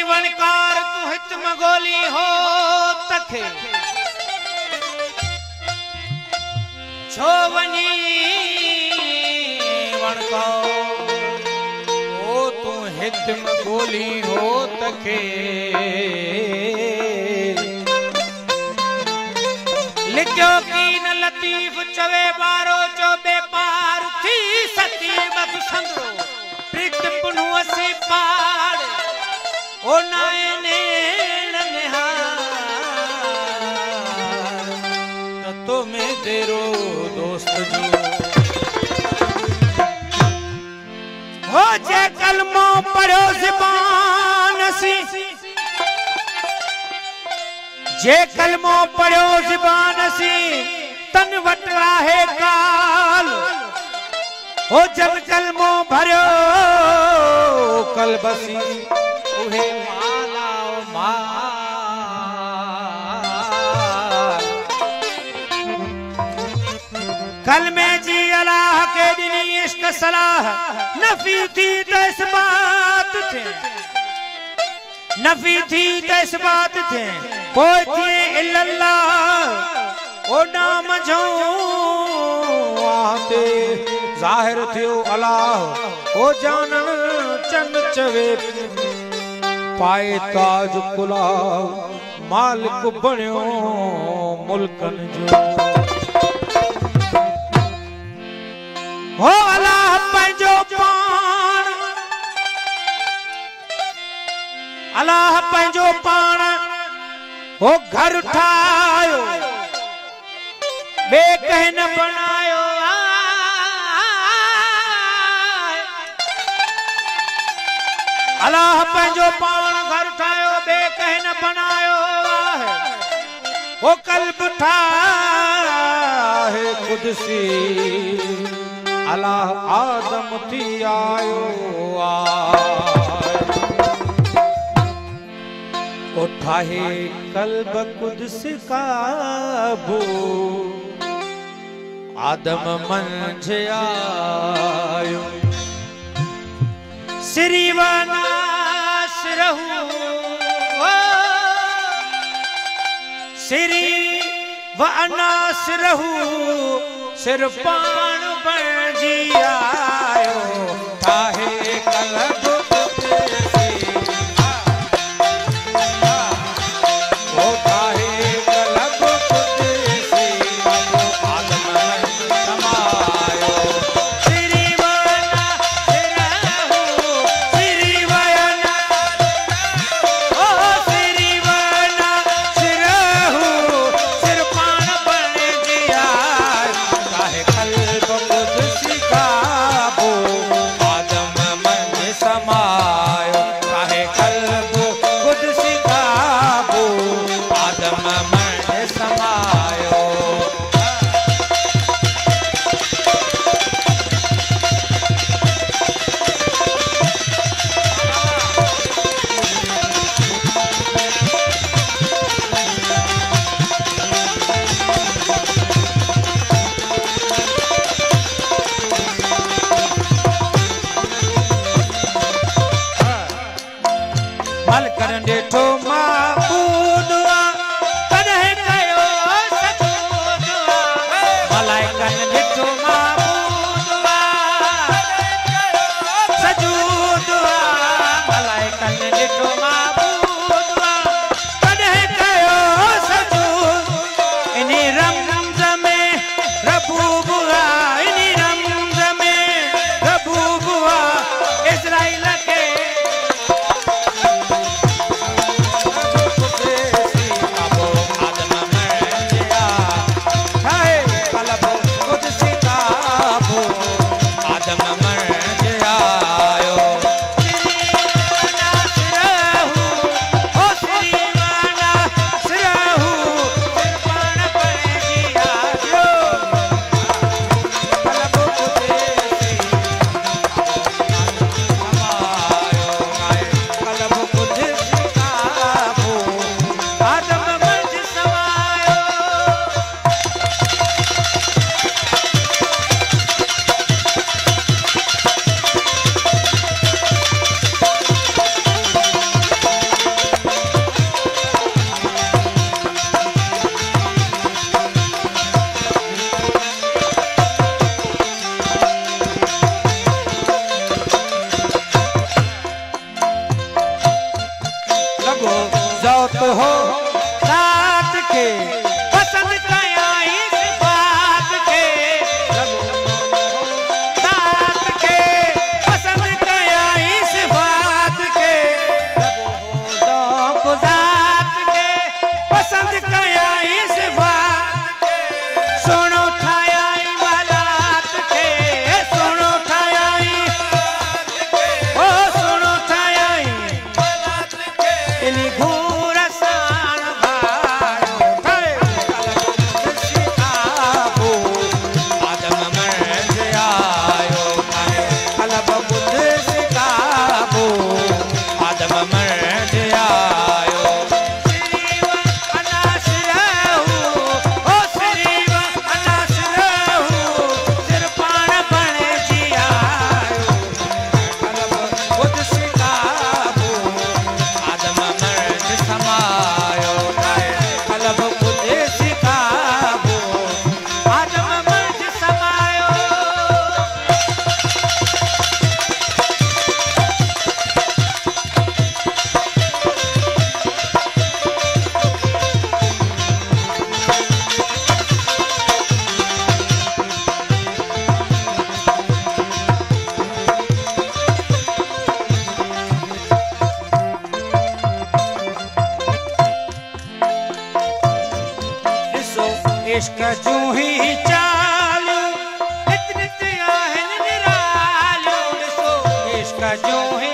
वणकार तू हित मगोली हो तखे छो वनी वणकार ओ तू हित मगोली हो तखे लिखो की न लतीफ चवे बारो जो बेपार थी सती बद संदरो प्रीत पुनु असी पाड़ ओ नायने ननिहार तो में तेरो दोस्त जो हो जे कलमो पढ़ो ज़बान सी जे कलमो पढ़ो ज़बान सी तन वट आहे काल हो जब कलमो भरियो कलबसी उहे माला मार कलमे जी अल्लाह के दिनी इश्क सलाह नफी थी तो इस बात थे नफी थी तो इस बात थे कोई थी इल्लल्लाह ओ नाम जो आते जाहिर थियो अल्लाह ओ जानन चन चवे पाए ताज कुलाव मालिक बणियो मुल्कन जो हो अल्लाह पंहिंजो पाण अल्लाह पंहिंजो पाण हो घर ठायो बे कह न बनायो अल्लाह पंहिंजो पाण घर ठायो बे कह न बनायो हो कल्ब ठाहे कुदसी अल्लाह आदम थी आयो उठाहे कल्ब कुदस काबू आदम मंझ आयो श्री वनास रहू श्री वनास रहू सिर पान बन जी आयो ठाहे कल्ब लॻो ज़ौत हो ज़ात खे पसंदि कयाई सिफ़ात खे लॻो ज़ात खे पसंदि कयाई सिफ़ात खे लॻो ज़ौक़ ज़ात खे पसंदि कयाई सिफ़ात खे सुहिणो ठाहियाई वालात खे सुहिणो ठाहियाई ओ सुहिणो ठाहियाई इनी घूर साण भायो ठाहे सिखाबो आदम मर्द आयो ठाहे कलब बुध सिखाबो आदम मर्द आयो श्रीव अनासरहू ओ श्रीव अनासरहू सिर पाण बणिजी आयो कलब बुध सिखाबो आदम मर्द समायो ठाहे कलब बुध सिखाबो आदम मर्द समायो ॾिसो इश्क जूं ही चालियूं नित नित आहिनि निरालियूं ॾिसो इश्क जूं ही